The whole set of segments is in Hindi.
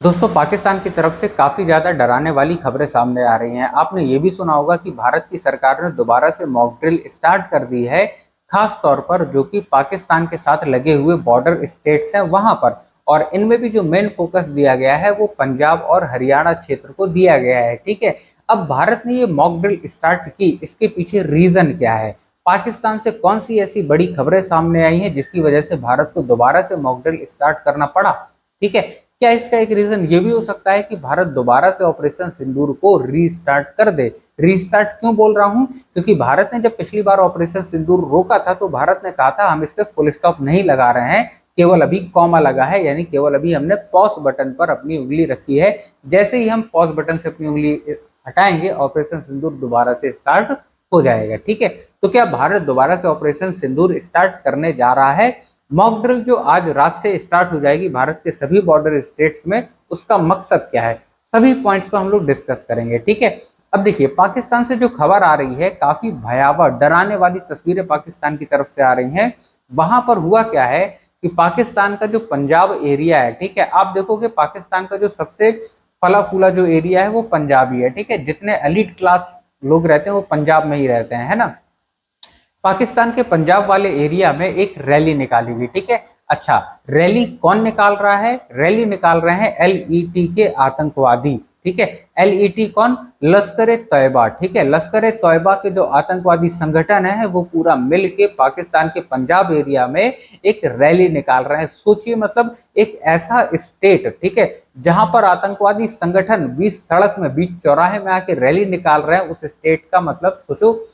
दोस्तों, पाकिस्तान की तरफ से काफी ज्यादा डराने वाली खबरें सामने आ रही हैं। आपने ये भी सुना होगा कि भारत की सरकार ने दोबारा से मॉक ड्रिल स्टार्ट कर दी है, खास तौर पर जो कि पाकिस्तान के साथ लगे हुए बॉर्डर स्टेट्स हैं वहां पर। और इनमें भी जो मेन फोकस दिया गया है वो पंजाब और हरियाणा क्षेत्र को दिया गया है। ठीक है, अब भारत ने ये मॉक ड्रिल स्टार्ट की, इसके पीछे रीजन क्या है? पाकिस्तान से कौन सी ऐसी बड़ी खबरें सामने आई हैं जिसकी वजह से भारत को दोबारा से मॉक ड्रिल स्टार्ट करना पड़ा? ठीक है, क्या इसका एक रीजन ये भी हो सकता है कि भारत दोबारा से ऑपरेशन सिंदूर को रीस्टार्ट कर दे? रीस्टार्ट क्यों बोल रहा हूं? क्योंकि भारत ने जब पिछली बार ऑपरेशन सिंदूर रोका था तो भारत ने कहा था हम इस पे फुल स्टॉप नहीं लगा रहे हैं, केवल अभी कॉमा लगा है, यानी केवल अभी हमने पॉज बटन पर अपनी उंगली रखी है। जैसे ही हम पॉज बटन से अपनी उंगली हटाएंगे ऑपरेशन सिंदूर दोबारा से स्टार्ट हो जाएगा। ठीक है, तो क्या भारत दोबारा से ऑपरेशन सिंदूर स्टार्ट करने जा रहा है? मॉक ड्रिल जो आज रात से स्टार्ट हो जाएगी भारत के सभी बॉर्डर स्टेट्स में, उसका मकसद क्या है? सभी पॉइंट्स को हम लोग डिस्कस करेंगे। ठीक है, अब देखिए, पाकिस्तान से जो खबर आ रही है काफी भयावह डराने वाली तस्वीरें पाकिस्तान की तरफ से आ रही हैं। वहां पर हुआ क्या है कि पाकिस्तान का जो पंजाब एरिया है, ठीक है, आप देखोगे पाकिस्तान का जो सबसे फला फूला जो एरिया है वो पंजाबी है। ठीक है, जितने एलिट क्लास लोग रहते हैं वो पंजाब में ही रहते हैं, है ना। पाकिस्तान के पंजाब वाले एरिया में एक रैली निकाली गई। ठीक है, अच्छा, रैली कौन निकाल रहा है? रैली निकाल रहे हैं एलईटी के आतंकवादी। ठीक है, एलईटी कौन? लश्कर तैयबा। ठीक है, लश्कर तैयबा के जो आतंकवादी संगठन है वो पूरा मिल के पाकिस्तान के पंजाब एरिया में एक रैली निकाल रहे हैं। सोचिए, मतलब एक ऐसा स्टेट, ठीक है, जहां पर आतंकवादी संगठन बीच सड़क में, बीच चौराहे में आके रैली निकाल रहे हैं, उस स्टेट का मतलब सोचो,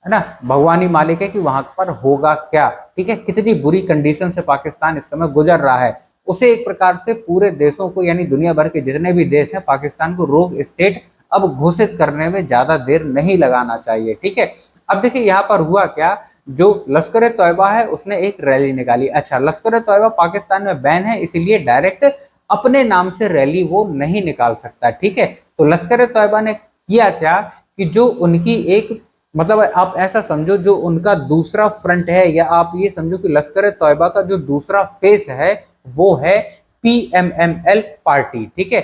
है ना, भगवान ही मालिक है कि वहां पर होगा क्या। ठीक है, कितनी बुरी कंडीशन से पाकिस्तान इस समय गुजर रहा है। उसे एक प्रकार से पूरे देशों को, यानी दुनिया भर के जितने भी देश हैं, पाकिस्तान को रोग स्टेट अब घोषित करने में ज्यादा देर नहीं लगाना चाहिए। ठीक है, अब देखिए यहाँ पर हुआ क्या, जो लश्कर तैयबा है उसने एक रैली निकाली। अच्छा, लश्कर तैयबा पाकिस्तान में बैन है, इसीलिए डायरेक्ट अपने नाम से रैली वो नहीं निकाल सकता। ठीक है, तो लश्कर तैयबा ने किया क्या कि जो उनकी एक, मतलब आप ऐसा समझो, जो उनका दूसरा फ्रंट है, या आप ये समझो कि लश्कर तैयबा का जो दूसरा फेस है वो है पीएमएमएल पार्टी। ठीक है,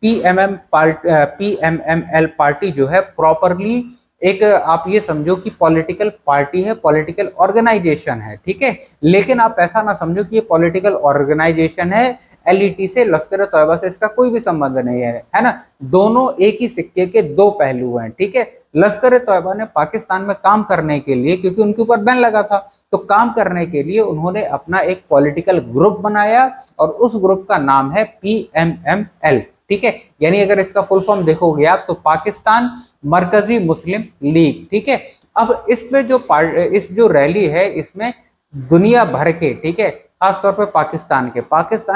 पीएमएमएल पार्टी जो है प्रॉपरली एक, आप ये समझो कि पॉलिटिकल पार्टी है, पॉलिटिकल ऑर्गेनाइजेशन है। ठीक है, लेकिन आप ऐसा ना समझो कि ये पॉलिटिकल ऑर्गेनाइजेशन है, एलईटी से, लश्कर तैयबा से इसका कोई भी संबंध नहीं है ना। दोनों एक ही सिक्के के दो पहलू हैं। ठीक है, लश्कर तैयबा ने पाकिस्तान में काम करने के लिए, क्योंकि उनके ऊपर बैन लगा था, तो काम करने के लिए उन्होंने अपना एक पॉलिटिकल ग्रुप बनाया और उस ग्रुप का नाम है पीएमएमएल। ठीक है, यानी अगर इसका फुल फॉर्म देखोगे आप तो पाकिस्तान मरकजी मुस्लिम लीग। ठीक है, अब इसमें जो इस जो रैली है इसमें दुनिया भर के, ठीक है, खासतौर पर पाकिस्तान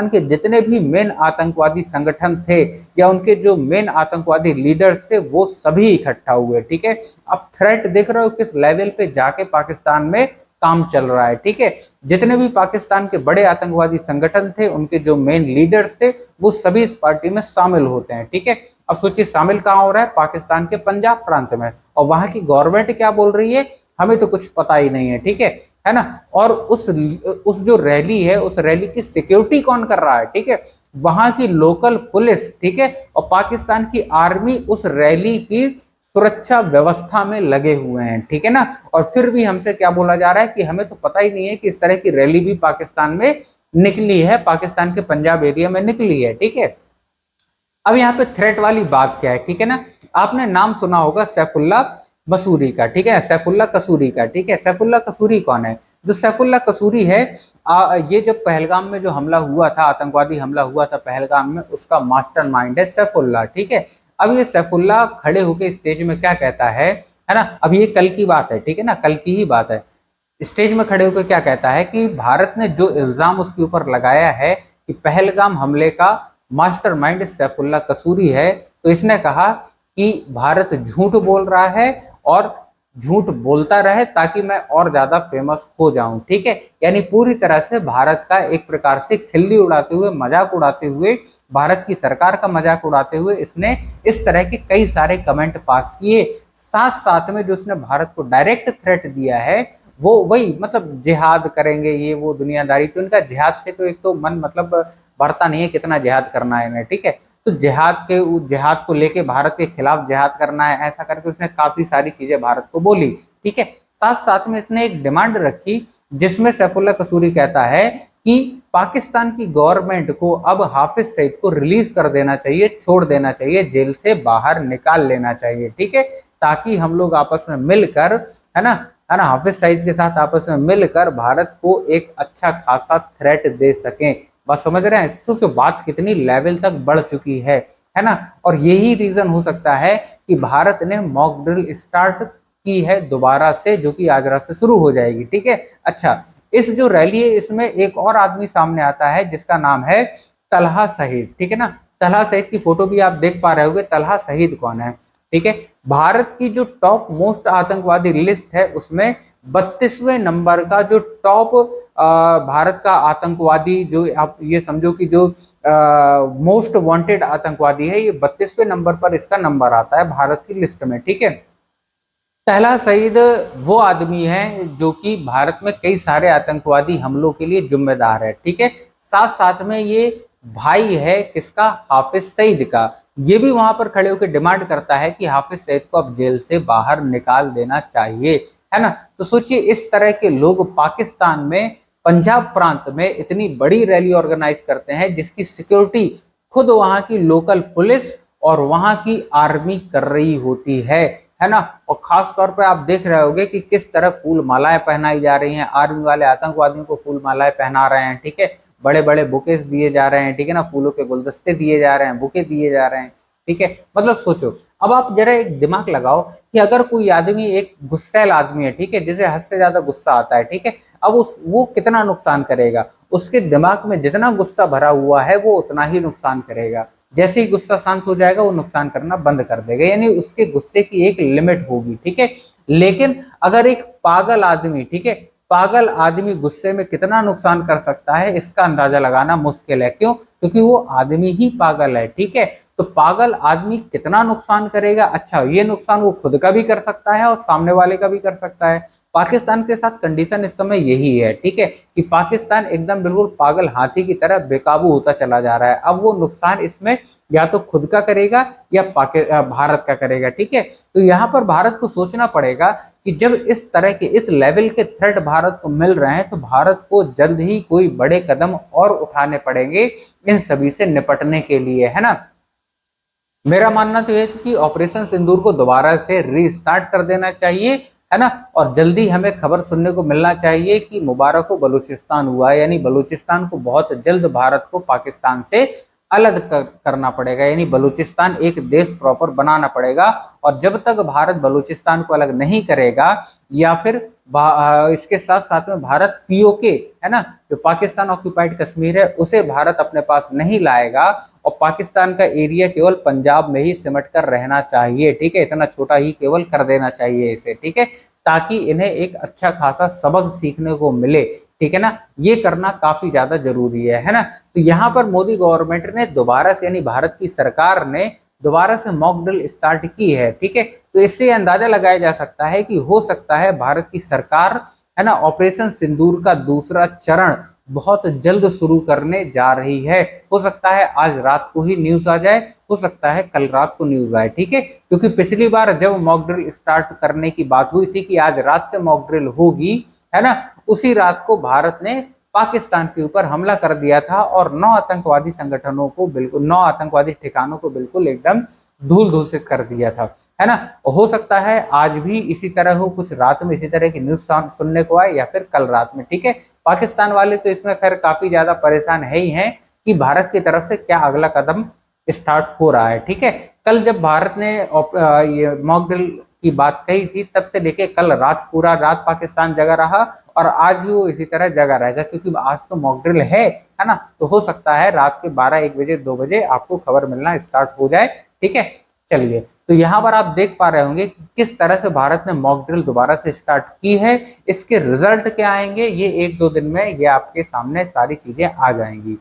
के जितने भी मेन आतंकवादी संगठन थे या उनके जो मेन आतंकवादी लीडर्स थे वो सभी इकट्ठा हुए। ठीक है, अब थ्रेट देख रहे हो किस लेवल पे जाके पाकिस्तान में काम चल रहा है। ठीक है, जितने भी पाकिस्तान के बड़े आतंकवादी संगठन थे उनके जो मेन लीडर्स थे वो सभी इस पार्टी में शामिल होते हैं। ठीक है, अब सोचिए शामिल कहाँ हो रहा है? पाकिस्तान के पंजाब प्रांत में। और वहां की गवर्नमेंट क्या बोल रही है हमें तो कुछ पता ही नहीं है। ठीक है ना। और उस जो रैली है उस रैली की सिक्योरिटी कौन कर रहा है? ठीक है, वहां की लोकल पुलिस, ठीक है, और पाकिस्तान की आर्मी उस रैली की सुरक्षा व्यवस्था में लगे हुए हैं। ठीक है ना। और फिर भी हमसे क्या बोला जा रहा है कि हमें तो पता ही नहीं है कि इस तरह की रैली भी पाकिस्तान में निकली है, पाकिस्तान के पंजाब एरिया में निकली है। ठीक है, अब यहाँ पे थ्रेट वाली बात क्या है? ठीक है ना, आपने नाम सुना होगा सैफुल्ला मसूरी का। ठीक है, सैफुल्ला कसूरी का। ठीक है, सैफुल्ला कसूरी कौन है? जो सैफुल्ला कसूरी है, ये जब पहलगाम में जो हमला हुआ था, आतंकवादी हमला हुआ था पहलगाम में, उसका मास्टरमाइंड है सैफुल्ला। ठीक है, अब ये सैफुल्ला खड़े होकर स्टेज में क्या कहता है ना, अब ये कल की बात है, ठीक है ना, कल की ही बात है। स्टेज में खड़े होकर क्या कहता है कि भारत ने जो इल्जाम उसके ऊपर लगाया है कि पहलगाम हमले का मास्टरमाइंड सैफुल्ला कसूरी है, तो इसने कहा कि भारत झूठ बोल रहा है और झूठ बोलता रहे ताकि मैं और ज्यादा फेमस हो जाऊं। ठीक है, यानी पूरी तरह से भारत का एक प्रकार से खिल्ली उड़ाते हुए, मजाक उड़ाते हुए, भारत की सरकार का मजाक उड़ाते हुए इसने इस तरह के कई सारे कमेंट पास किए। साथ साथ में जो उसने भारत को डायरेक्ट थ्रेट दिया है वो वही, मतलब जिहाद करेंगे ये वो दुनियादारी, तो इनका जिहाद से तो एक तो मन, मतलब भरता नहीं है कितना जिहाद करना है इन्हें, ठीक है। तो जिहाद को लेके भारत के खिलाफ जिहाद करना है, ऐसा करके उसने काफी सारी चीजें भारत को बोली, ठीक है। साथ साथ में इसने एक डिमांड रखी जिसमें सैफुल्ला कसूरी कहता है कि पाकिस्तान की गवर्नमेंट को अब हाफिज सईद को रिलीज कर देना चाहिए, छोड़ देना चाहिए, जेल से बाहर निकाल लेना चाहिए, ठीक है, ताकि हम लोग आपस में मिलकर, है ना, हाफिज सईद के साथ आपस में मिलकर भारत को एक अच्छा खासा थ्रेट दे सकें। बस समझ रहे हैं, सोचो बात कितनी लेवल तक बढ़ चुकी है ना। और यही रीजन हो सकता है कि भारत ने मॉक ड्रिल स्टार्ट की है दोबारा से, जो कि आज रात से शुरू हो जाएगी, ठीक है। अच्छा, इस जो रैली है इसमें एक और आदमी सामने आता है जिसका नाम है तलहा शहीद, ठीक है ना। तलहा शहीद की फोटो भी आप देख पा रहे होंगे। तलहा शहीद कौन है, ठीक है। भारत की जो टॉप मोस्ट आतंकवादी लिस्ट है उसमें 32वें नंबर का जो टॉप भारत का आतंकवादी, जो आप ये समझो कि जो मोस्ट वांटेड आतंकवादी है, ये 32वें नंबर पर इसका नंबर आता है भारत की लिस्ट में, ठीक है। तहला सईद वो आदमी है जो कि भारत में कई सारे आतंकवादी हमलों के लिए जिम्मेदार है, ठीक है। साथ साथ में ये भाई है किसका, हाफिज सईद का। ये भी वहां पर खड़े होकर डिमांड करता है कि हाफिज सईद को अब जेल से बाहर निकाल देना चाहिए, है ना। तो सोचिए इस तरह के लोग पाकिस्तान में पंजाब प्रांत में इतनी बड़ी रैली ऑर्गेनाइज करते हैं जिसकी सिक्योरिटी खुद वहां की लोकल पुलिस और वहां की आर्मी कर रही होती है ना। और खास तौर पर आप देख रहे होंगे कि किस तरह फूल मालाएं पहनाई जा रही हैं, आर्मी वाले आतंकवादियों को फूल मालाएं पहना रहे हैं, ठीक है। बड़े बड़े बुकेस दिए जा रहे हैं, ठीक है ना, फूलों के गुलदस्ते दिए जा रहे हैं, बुके दिए जा रहे हैं, ठीक है। मतलब सोचो, अब आप जरा एक दिमाग लगाओ कि अगर कोई आदमी एक गुस्सैल आदमी है, ठीक है, जिसे हद से ज्यादा गुस्सा आता है, ठीक है, अब वो कितना नुकसान करेगा। उसके दिमाग में जितना गुस्सा भरा हुआ है वो उतना ही नुकसान करेगा। जैसे ही गुस्सा शांत हो जाएगा वो नुकसान करना बंद कर देगा, यानी उसके गुस्से की एक लिमिट होगी, ठीक है। लेकिन अगर एक पागल आदमी, ठीक है, पागल आदमी गुस्से में कितना नुकसान कर सकता है इसका अंदाजा लगाना मुश्किल है। क्यों? क्योंकि वो आदमी ही पागल है, ठीक है। तो पागल आदमी कितना नुकसान करेगा, अच्छा ये नुकसान वो खुद का भी कर सकता है और सामने वाले का भी कर सकता है। पाकिस्तान के साथ कंडीशन इस समय यही है, ठीक है, कि पाकिस्तान एकदम बिल्कुल पागल हाथी की तरह बेकाबू होता चला जा रहा है। अब वो नुकसान इसमें या तो खुद का करेगा या भारत का करेगा, ठीक है। तो यहाँ पर भारत को सोचना पड़ेगा कि जब इस तरह के इस लेवल के थ्रेट भारत को मिल रहे हैं तो भारत को जल्द ही कोई बड़े कदम और उठाने पड़ेंगे इन सभी से निपटने के लिए, है ना। मेरा मानना तो ये कि ऑपरेशन सिंदूर को दोबारा से रीस्टार्ट कर देना चाहिए, है ना। और जल्दी हमें खबर सुनने को मिलना चाहिए कि मुबारक को बलूचिस्तान हुआ है, यानी बलूचिस्तान को बहुत जल्द भारत को पाकिस्तान से अलग करना पड़ेगा, यानी बलूचिस्तान एक देश प्रॉपर बनाना पड़ेगा। और जब तक भारत बलूचिस्तान को अलग नहीं करेगा या फिर इसके साथ साथ में भारत पीओके, है ना, जो पाकिस्तान ऑक्यूपाइड कश्मीर है, उसे भारत अपने पास नहीं लाएगा और पाकिस्तान का एरिया केवल पंजाब में ही सिमट कर रहना चाहिए, ठीक है, इतना छोटा ही केवल कर देना चाहिए इसे, ठीक है, ताकि इन्हें एक अच्छा खासा सबक सीखने को मिले, ठीक है ना। ये करना काफी ज्यादा जरूरी है ना। तो यहाँ पर मोदी गवर्नमेंट ने दोबारा से, यानी भारत की सरकार ने दोबारा से मॉक ड्रिल स्टार्ट की है, ठीक है। तो इससे अंदाजा लगाया जा सकता है कि हो सकता है भारत की सरकार, है ना, ऑपरेशन सिंदूर का दूसरा चरण बहुत जल्द शुरू करने जा रही है। हो सकता है आज रात को ही न्यूज आ जाए, हो सकता है कल रात को न्यूज आए, ठीक है। क्योंकि पिछली बार जब मॉक ड्रिल स्टार्ट करने की बात हुई थी कि आज रात से मॉक ड्रिल होगी, है ना, उसी रात को भारत ने पाकिस्तान के ऊपर हमला कर दिया था और 9 आतंकवादी संगठनों को बिल्कुल, 9 आतंकवादी ठिकानों को बिल्कुल एकदम धूल धूसित कर दिया था, है ना। हो सकता है आज भी इसी तरह हो, कुछ रात में इसी तरह की न्यूज सुनने को आए या फिर कल रात में, ठीक है। पाकिस्तान वाले तो इसमें खैर काफी ज्यादा परेशान है ही हैं कि भारत की तरफ से क्या अगला कदम स्टार्ट हो रहा है, ठीक है। कल जब भारत ने ये मॉक ड्रिल की बात कही थी तब से लेके कल रात, पूरा रात पाकिस्तान जगा रहा और आज भी वो इसी तरह जगा रहेगा, क्योंकि आज तो मॉक ड्रिल है ना। तो हो सकता है रात के 12-1 बजे 2 बजे आपको खबर मिलना स्टार्ट हो जाए, ठीक है। चलिए, तो यहाँ पर आप देख पा रहे होंगे कि किस तरह से भारत ने मॉक ड्रिल दोबारा से स्टार्ट की है। इसके रिजल्ट क्या आएंगे ये 1-2 दिन में ये आपके सामने सारी चीजें आ जाएंगी।